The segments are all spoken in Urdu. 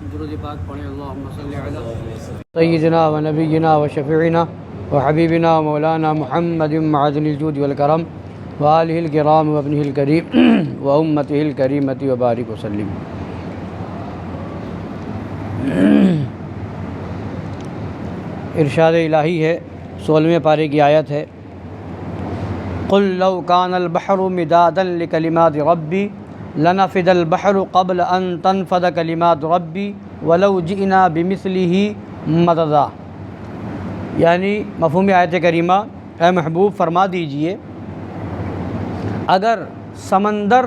درود پاک پڑھیں اللہم صلی علی سیدنا و نبینا و شفیعنا و حبیبنا و مولانا محمد معدن الجود والکرم و آلہ الکرام و ابنہ الکریم و امتہ الکریمۃ و بارک وسلم۔ ارشاد الہی ہے، 16ویں پارے کی آیت ہے، قل لو کان البحر مدادا لکلمات ربی لنفد البحر قبل ان تنفد کلمات ربی ولو جئنا بمثلہ مددا۔ یعنی مفہوم آیت کریمہ، اے محبوب فرما دیجئے اگر سمندر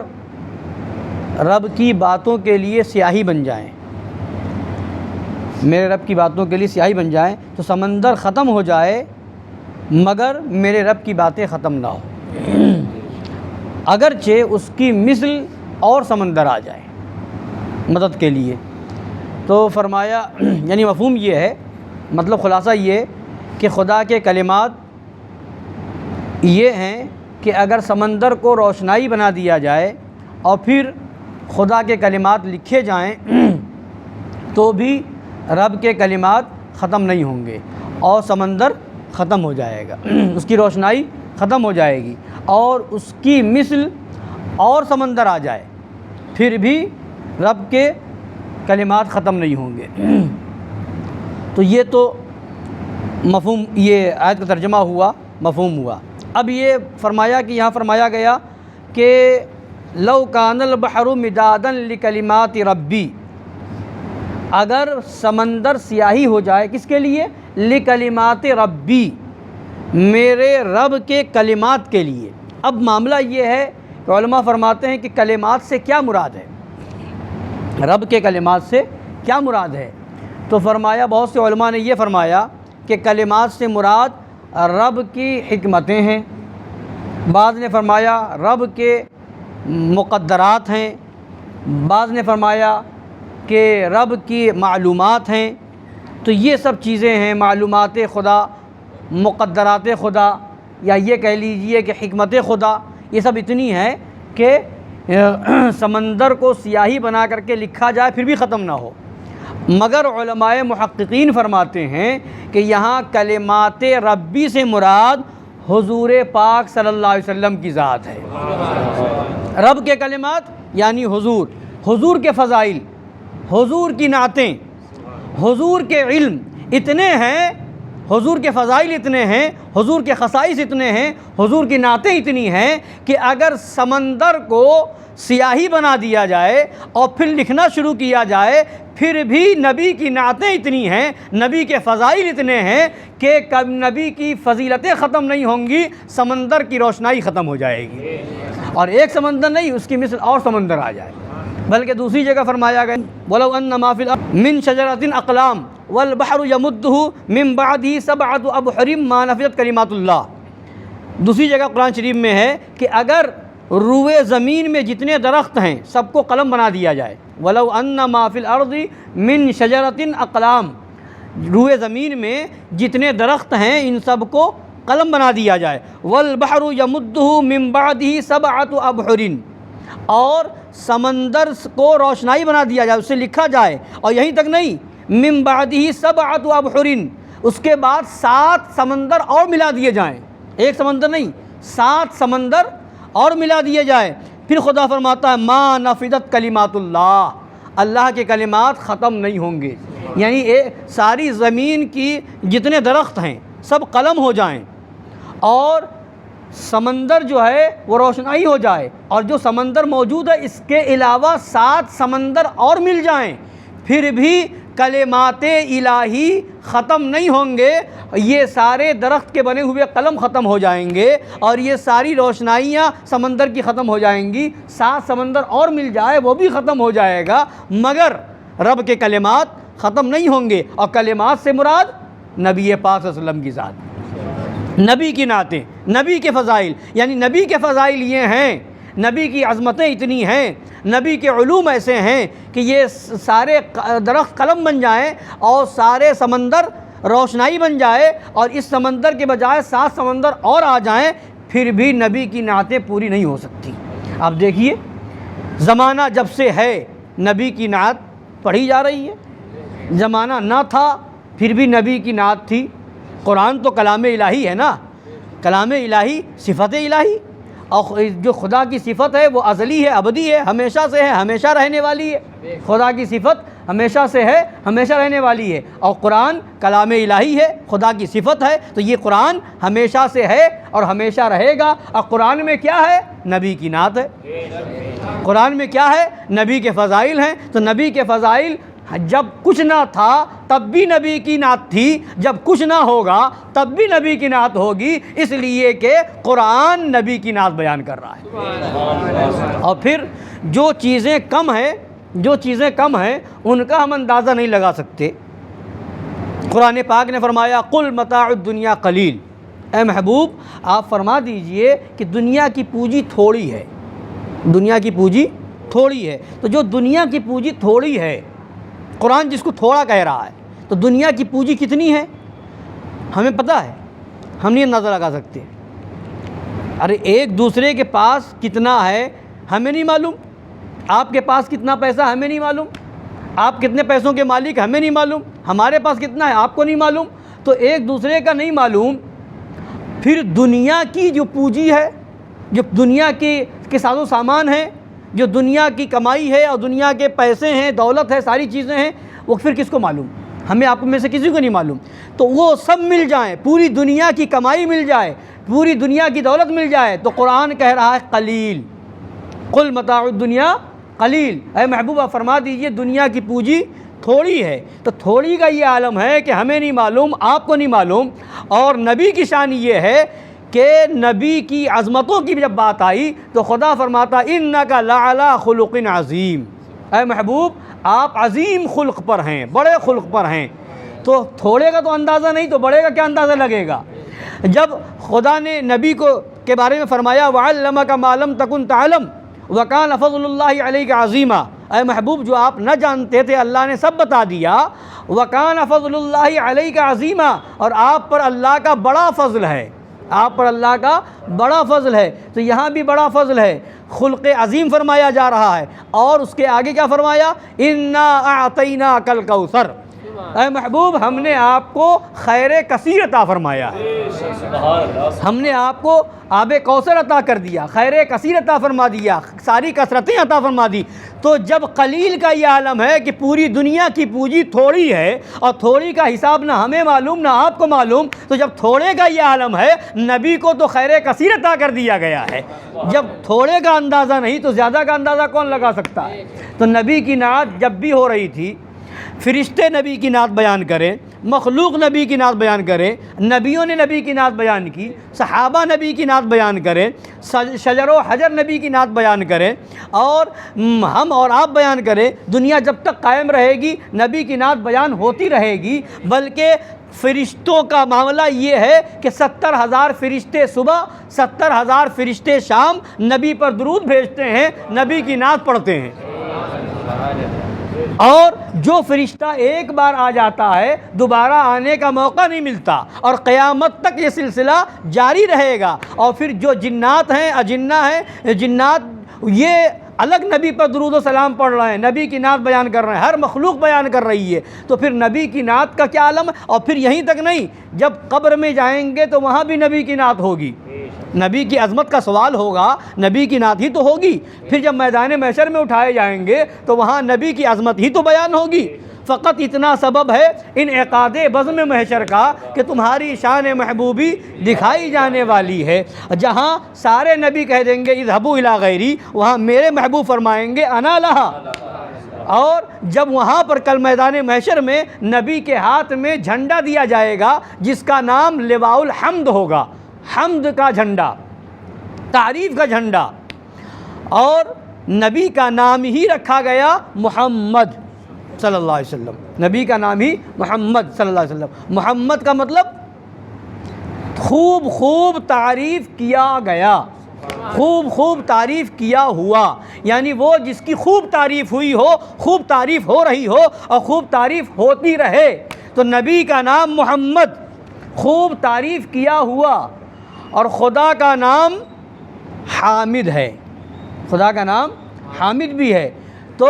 رب کی باتوں کے لیے سیاہی بن جائیں، میرے رب کی باتوں کے لیے سیاہی بن جائیں تو سمندر ختم ہو جائے مگر میرے رب کی باتیں ختم نہ ہو، اگرچہ اس کی مثل اور سمندر آ جائے مدد کے لیے۔ تو فرمایا یعنی مفہوم یہ ہے، مطلب خلاصہ یہ کہ خدا کے کلمات یہ ہیں کہ اگر سمندر کو روشنائی بنا دیا جائے اور پھر خدا کے کلمات لکھے جائیں تو بھی رب کے کلمات ختم نہیں ہوں گے اور سمندر ختم ہو جائے گا، اس کی روشنائی ختم ہو جائے گی، اور اس کی مثل اور سمندر آ جائے پھر بھی رب کے کلمات ختم نہیں ہوں گے۔ تو یہ تو مفہوم، یہ آیت کا ترجمہ ہوا، مفہوم ہوا۔ اب یہ فرمایا کہ یہاں فرمایا گیا کہ لو کان البحر مدادا لکلمات ربی، اگر سمندر سیاہی ہو جائے کس کے لیے؟ لکلمات ربی، میرے رب کے کلمات کے لیے۔ اب معاملہ یہ ہے کہ علماء فرماتے ہیں کہ کلمات سے کیا مراد ہے، رب کے کلمات سے کیا مراد ہے؟ تو فرمایا، بہت سے علماء نے یہ فرمایا کہ کلمات سے مراد رب کی حکمتیں ہیں، بعض نے فرمایا رب کے مقدرات ہیں، بعض نے فرمایا کہ رب کی معلومات ہیں۔ تو یہ سب چیزیں ہیں، معلومات خدا، مقدرات خدا، یا یہ کہہ لیجئے کہ حکمت خدا، یہ سب اتنی ہیں کہ سمندر کو سیاہی بنا کر کے لکھا جائے پھر بھی ختم نہ ہو۔ مگر علماء محققین فرماتے ہیں کہ یہاں کلمات ربی سے مراد حضور پاک صلی اللہ علیہ وسلم کی ذات ہے۔ رب کے کلمات یعنی حضور، حضور کے فضائل، حضور کی نعتیں، حضور کے علم اتنے ہیں، حضور کے فضائل اتنے ہیں، حضور کے خصائص اتنے ہیں، حضور کی نعتیں اتنی ہیں کہ اگر سمندر کو سیاہی بنا دیا جائے اور پھر لکھنا شروع کیا جائے پھر بھی نبی کی نعتیں اتنی ہیں، نبی کے فضائل اتنے ہیں کہ کب نبی کی فضیلتیں ختم نہیں ہوں گی، سمندر کی روشنائی ختم ہو جائے گی، اور ایک سمندر نہیں، اس کی مثل اور سمندر آ جائے۔ بلکہ دوسری جگہ فرمایا گیا وَلَوْ أَنَّ مَا فِي الْأَرْضِ مِنْ شَجَرَةٍ أَقْلَامٍ وَالْبَحْرُ يَمُدُّهُ مِنْ بَعْدِهِ سَبْعَةُ أَبْحُرٍ مَا نَفِدَتْ كَلِمَاتُ اللَّهِ۔ دوسری جگہ قرآن شریف میں ہے کہ اگر روئے زمین میں جتنے درخت ہیں سب کو قلم بنا دیا جائے، وَلَوْ أَنَّ مَا فِي الْأَرْضِ مِنْ شَجَرَةٍ أَقْلَامٍ، روئے زمین میں جتنے درخت ہیں ان سب کو قلم بنا دیا جائے، وَالْبَحْرُ يَمُدُّهُ مِنْ بَعْدِهِ سَبْعَةُ أَبْحُرٍ، اور سمندر کو روشنائی بنا دیا جائے، اس سے لکھا جائے، اور یہیں تک نہیں، من بعدہ سبعۃ ابحر، اس کے بعد 7 سمندر اور ملا دیے جائیں، ایک سمندر نہیں 7 سمندر اور ملا دیے جائیں، پھر خدا فرماتا ہے ما نفدت کلمات اللہ، اللہ کے کلمات ختم نہیں ہوں گے۔ یعنی ساری زمین کی جتنے درخت ہیں سب قلم ہو جائیں اور سمندر جو ہے وہ روشنائی ہو جائے، اور جو سمندر موجود ہے اس کے علاوہ 7 سمندر اور مل جائیں، پھر بھی کلمات الہی ختم نہیں ہوں گے، یہ سارے درخت کے بنے ہوئے قلم ختم ہو جائیں گے اور یہ ساری روشنائیاں سمندر کی ختم ہو جائیں گی، 7 سمندر اور مل جائے وہ بھی ختم ہو جائے گا، مگر رب کے کلمات ختم نہیں ہوں گے۔ اور کلمات سے مراد نبی پاک صلی اللہ علیہ وسلم کی ذات، نبی کی نعتیں، نبی کے فضائل، یعنی نبی کے فضائل یہ ہیں، نبی کی عظمتیں اتنی ہیں، نبی کے علوم ایسے ہیں کہ یہ سارے درخت قلم بن جائیں اور سارے سمندر روشنائی بن جائے اور اس سمندر کے بجائے 7 سمندر اور آ جائیں، پھر بھی نبی کی نعتیں پوری نہیں ہو سکتی۔ آپ دیکھیے زمانہ جب سے ہے نبی کی نعت پڑھی جا رہی ہے۔ زمانہ نہ تھا پھر بھی نبی کی نعت تھی۔ قرآن تو کلام الہی ہے نا، کلام الہی صفت الہی، اور جو خدا کی صفت ہے وہ ازلی ہے، ابدی ہے، ہمیشہ سے ہے، ہمیشہ رہنے والی ہے۔ خدا کی صفت ہمیشہ سے ہے، ہمیشہ رہنے والی ہے، اور قرآن کلام الہی ہے، خدا کی صفت ہے، تو یہ قرآن ہمیشہ سے ہے اور ہمیشہ رہے گا۔ اور قرآن میں کیا ہے؟ نبی کی نعت ہے۔ قرآن میں کیا ہے؟ نبی کے فضائل ہیں۔ تو نبی کے فضائل جب کچھ نہ تھا تب بھی نبی کی نعت تھی، جب کچھ نہ ہوگا تب بھی نبی کی نعت ہوگی، اس لیے کہ قرآن نبی کی نعت بیان کر رہا ہے۔ اور پھر جو چیزیں کم ہیں ان کا ہم اندازہ نہیں لگا سکتے۔ قرآن پاک نے فرمایا قل متاع الدنیا قلیل، اے محبوب آپ فرما دیجئے کہ دنیا کی پونجی تھوڑی ہے، دنیا کی پونجی تھوڑی ہے۔ تو جو دنیا کی پونجی تھوڑی ہے، قرآن جس کو تھوڑا کہہ رہا ہے، تو دنیا کی پونجی کتنی ہے ہمیں پتہ ہے؟ ہم نہیں اندازہ لگا سکتے۔ ارے ایک دوسرے کے پاس کتنا ہے ہمیں نہیں معلوم، آپ کے پاس کتنا پیسہ ہمیں نہیں معلوم، آپ کتنے پیسوں کے مالک ہمیں نہیں معلوم، ہمارے پاس کتنا ہے آپ کو نہیں معلوم، تو ایک دوسرے کا نہیں معلوم۔ پھر دنیا کی جو پونجی ہے، جو دنیا کے ساز و سامان ہیں، جو دنیا کی کمائی ہے اور دنیا کے پیسے ہیں، دولت ہے، ساری چیزیں ہیں، وہ پھر کس کو معلوم؟ ہمیں آپ میں سے کسی کو نہیں معلوم۔ تو وہ سب مل جائیں، پوری دنیا کی کمائی مل جائے، پوری دنیا کی دولت مل جائے، تو قرآن کہہ رہا ہے قلیل، قل متاع الدنیا قلیل، اے محبوبہ فرما دیجئے دنیا کی پونجی تھوڑی ہے۔ تو تھوڑی کا یہ عالم ہے کہ ہمیں نہیں معلوم، آپ کو نہیں معلوم۔ اور نبی کی شان یہ ہے کہ نبی کی عظمتوں کی جب بات آئی تو خدا فرماتا انک لعلی خلق عظیم، اے محبوب آپ عظیم خلق پر ہیں، بڑے خلق پر ہیں۔ تو تھوڑے کا تو اندازہ نہیں تو بڑے کا کیا اندازہ لگے گا؟ جب خدا نے نبی کے بارے میں فرمایا وعلمک ما لم تکن تعلم وکان فضل اللہ علیک عظیما، اے محبوب جو آپ نہ جانتے تھے اللہ نے سب بتا دیا، وکان فضل اللہ علیک عظیما، اور آپ پر اللہ کا بڑا فضل ہے، آپ پر اللہ کا بڑا فضل ہے۔ تو یہاں بھی بڑا فضل ہے، خلق عظیم فرمایا جا رہا ہے، اور اس کے آگے کیا فرمایا؟ انا اعطیناک الکوثر، اے محبوب ہم نے آپ کو خیر کثیر عطا فرمایا ہے، ہم نے آپ کو آب کوثر عطا کر دیا، خیر کثیر عطا فرما دیا، ساری کثرتیں عطا فرما دی۔ تو جب قلیل کا یہ عالم ہے کہ پوری دنیا کی پونجی تھوڑی ہے اور تھوڑی کا حساب نہ ہمیں معلوم نہ آپ کو معلوم، تو جب تھوڑے کا یہ عالم ہے نبی کو تو خیر کثیر عطا کر دیا گیا ہے۔ جب تھوڑے کا اندازہ نہیں تو زیادہ کا اندازہ کون لگا سکتا ہے؟ تو نبی کی نعت جب بھی ہو رہی تھی، فرشتے نبی کی نعت بیان کریں، مخلوق نبی کی نعت بیان کریں، نبیوں نے نبی کی نعت بیان کی، صحابہ نبی کی نعت بیان کریں، شجر و حجر نبی کی نعت بیان کریں، اور ہم اور آپ بیان کریں، دنیا جب تک قائم رہے گی نبی کی نعت بیان ہوتی رہے گی۔ بلکہ فرشتوں کا معاملہ یہ ہے کہ 70,000 فرشتے صبح، 70,000 فرشتے شام نبی پر درود بھیجتے ہیں، نبی کی نعت پڑھتے ہیں، اور جو فرشتہ ایک بار آ جاتا ہے دوبارہ آنے کا موقع نہیں ملتا، اور قیامت تک یہ سلسلہ جاری رہے گا۔ اور پھر جو جنات ہیں، اجنہ ہیں، جنات یہ الگ نبی پر درود و سلام پڑھ رہے ہیں، نبی کی نعت بیان کر رہے ہیں، ہر مخلوق بیان کر رہی ہے۔ تو پھر نبی کی نعت کا کیا عالم ہے؟ اور پھر یہیں تک نہیں، جب قبر میں جائیں گے تو وہاں بھی نبی کی نعت ہوگی، نبی کی عظمت کا سوال ہوگا، نبی کی نعت ہی تو ہوگی۔ پھر جب میدان محشر میں اٹھائے جائیں گے تو وہاں نبی کی عظمت ہی تو بیان ہوگی۔ فقط اتنا سبب ہے انعقاد بزم محشر کا کہ تمہاری شان محبوبی دکھائی جانے والی ہے۔ جہاں سارے نبی کہہ دیں گے اذهبوا الی غیری، وہاں میرے محبوب فرمائیں گے انا لہا۔ اور جب وہاں پر کل میدان محشر میں نبی کے ہاتھ میں جھنڈا دیا جائے گا جس کا نام لواء الحمد ہوگا، حمد کا جھنڈا، تعریف کا جھنڈا، اور نبی کا نام ہی رکھا گیا محمد صلی اللہ علیہ وسلم، نبی کا نام ہی محمد صلی اللہ علیہ وسلم۔ محمد کا مطلب خوب خوب تعریف کیا گیا، خوب خوب تعریف کیا ہوا، یعنی وہ جس کی خوب تعریف ہوئی ہو، خوب تعریف ہو رہی ہو اور خوب تعریف ہوتی رہے۔ تو نبی کا نام محمد، خوب تعریف کیا ہوا، اور خدا کا نام حامد ہے، خدا کا نام حامد بھی ہے۔ تو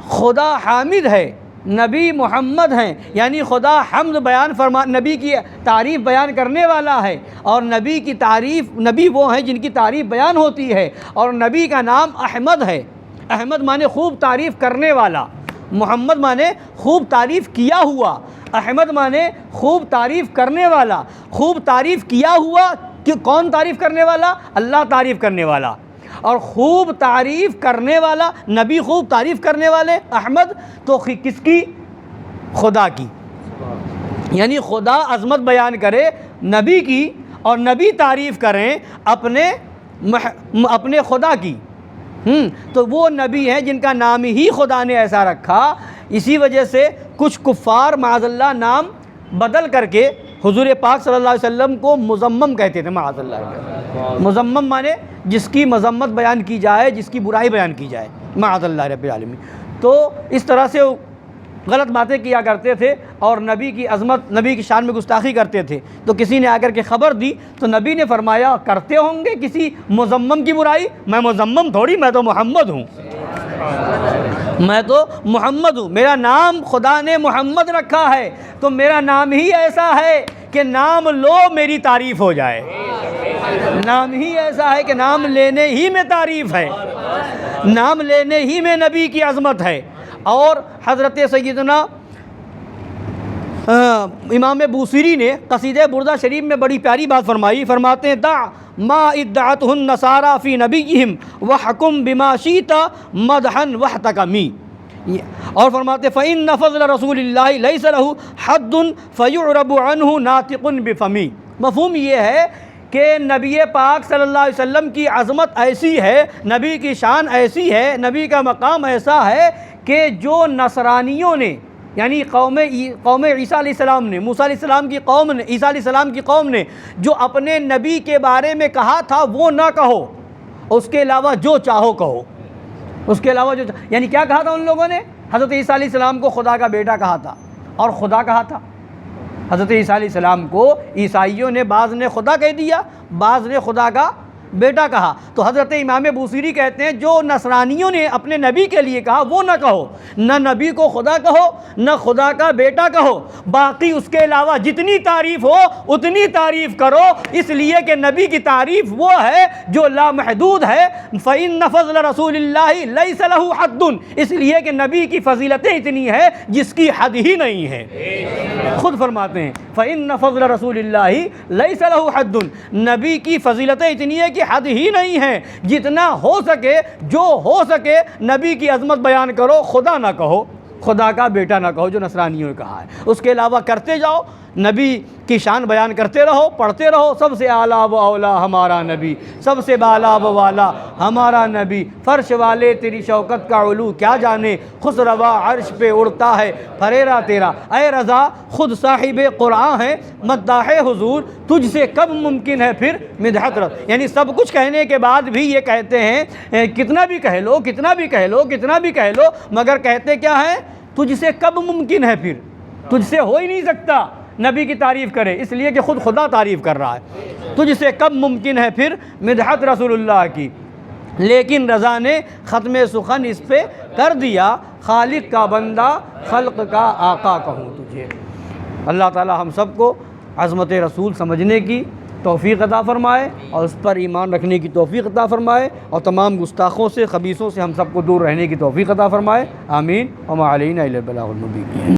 خدا حامد ہے، نبی محمد ہیں، یعنی خدا حمد بیان نبی کی تعریف بیان کرنے والا ہے، اور نبی کی تعریف، نبی وہ ہیں جن کی تعریف بیان ہوتی ہے، اور نبی کا نام احمد ہے۔ احمد مانے خوب تعریف کرنے والا، محمد مانے خوب تعریف کیا ہوا، احمد مانے خوب تعریف کرنے والا۔ خوب تعریف کیا ہوا کہ کون تعریف کرنے والا؟ اللہ تعریف کرنے والا۔ اور خوب تعریف کرنے والا، نبی خوب تعریف کرنے والے احمد، تو کس کی؟ خدا کی۔ یعنی خدا عظمت بیان کرے نبی کی، اور نبی تعریف کریں اپنے خدا کی۔ تو وہ نبی ہیں جن کا نام ہی خدا نے ایسا رکھا۔ اسی وجہ سے کچھ کفار معاذ اللہ نام بدل کر کے حضور پاک صلی اللہ علیہ وسلم کو مذمم کہتے تھے، معاذ اللہ۔ مذمم مانے جس کی مذمت بیان کی جائے، جس کی برائی بیان کی جائے، معاذ اللہ رب العالمین۔ تو اس طرح سے غلط باتیں کیا کرتے تھے، اور نبی کی عظمت، نبی کی شان میں گستاخی کرتے تھے۔ تو کسی نے آ کر کے خبر دی تو نبی نے فرمایا کرتے ہوں گے کسی مذمم کی برائی، میں مذمم تھوڑی، میں تو محمد ہوں، میں تو محمد ہوں، میرا نام خدا نے محمد رکھا ہے، تو میرا نام ہی ایسا ہے کہ نام لو میری تعریف ہو جائے، نام ہی ایسا ہے کہ نام لینے ہی میں تعریف ہے، نام لینے ہی میں نبی کی عظمت ہے۔ اور حضرت سیدنا امام بوصیری نے قصیدہ بردہ شریف میں بڑی پیاری بات فرمائی، فرماتے ہیں دع ما ادعته النصارى في نبيهم وحكم بما شئت مدحا واحتكمي، اور فرماتے فإن فضل رسول اللہ ليس له حد فيعرب عنه ناطق بفمي۔ مفہوم یہ ہے کہ نبی پاک صلی اللہ علیہ وسلم کی عظمت ایسی ہے، نبی کی شان ایسی ہے، نبی کا مقام ایسا ہے کہ جو نصرانیوں نے، یعنی قوم عیسیٰ علیہ السلام نے، موسیٰ علیہ السلام کی قوم نے، عیسیٰ علیہ السلام کی قوم نے جو اپنے نبی کے بارے میں کہا تھا وہ نہ کہو، اس کے علاوہ جو چاہو کہو، اس کے علاوہ یعنی کیا کہا تھا ان لوگوں نے؟ حضرت عیسیٰ علیہ السلام کو خدا کا بیٹا کہا تھا، اور خدا کہا تھا۔ حضرت عیسیٰ علیہ السلام کو عیسائیوں نے، بعض نے خدا کہہ دیا، بعض نے خدا کا بیٹا کہا۔ تو حضرت امام بوصیری کہتے ہیں جو نصرانیوں نے اپنے نبی کے لیے کہا وہ نہ کہو، نہ نبی کو خدا کہو، نہ خدا کا بیٹا کہو، باقی اس کے علاوہ جتنی تعریف ہو اتنی تعریف کرو، اس لیے کہ نبی کی تعریف وہ ہے جو لامحدود ہے۔ فإن فضل رسول اللہ لیس لہ حد، اس لیے کہ نبی کی فضیلتیں اتنی ہے جس کی حد ہی نہیں ہے۔ خود فرماتے ہیں فإن فضل رسول اللہ لیس لہ حد، نبی کی فضیلتیں اتنی ہے کہ حد ہی نہیں ہے، جتنا ہو سکے، جو ہو سکے نبی کی عظمت بیان کرو، خدا نہ کہو، خدا کا بیٹا نہ کہو جو نصرانیوں نے کہا ہے، اس کے علاوہ کرتے جاؤ، نبی کی شان بیان کرتے رہو، پڑھتے رہو، سب سے اعلیٰ و اولا ہمارا نبی، سب سے بالا و والا ہمارا نبی، فرش والے تیری شوکت کا علو کیا جانے، خسروا عرش پہ اڑتا ہے پھریرا تیرا، اے رضا خود صاحب قرآن ہے، مداح حضور تجھ سے کب ممکن ہے پھر مدحت رسول، یعنی سب کچھ کہنے کے بعد بھی یہ کہتے ہیں کتنا بھی کہہ لو، کتنا بھی کہہ لو، کتنا بھی کہہ لو، مگر کہتے کیا ہے؟ تجھ سے کب ممکن ہے، پھر تجھ سے ہو ہی نہیں سکتا نبی کی تعریف کرے، اس لیے کہ خود خدا تعریف کر رہا ہے، تجھ سے کب ممکن ہے پھر مدحت رسول اللہ کی۔ لیکن رضا نے ختم سخن اس پہ کر دیا، خالق کا بندہ خلق کا آقا کہوں تجھے۔ اللہ تعالی ہم سب کو عظمت رسول سمجھنے کی توفیق عطا فرمائے، اور اس پر ایمان رکھنے کی توفیق عطا فرمائے، اور تمام گستاخوں سے، خبیثوں سے ہم سب کو دور رہنے کی توفیق عطا فرمائے، آمین۔ وما علینا الا البلاغ المبین۔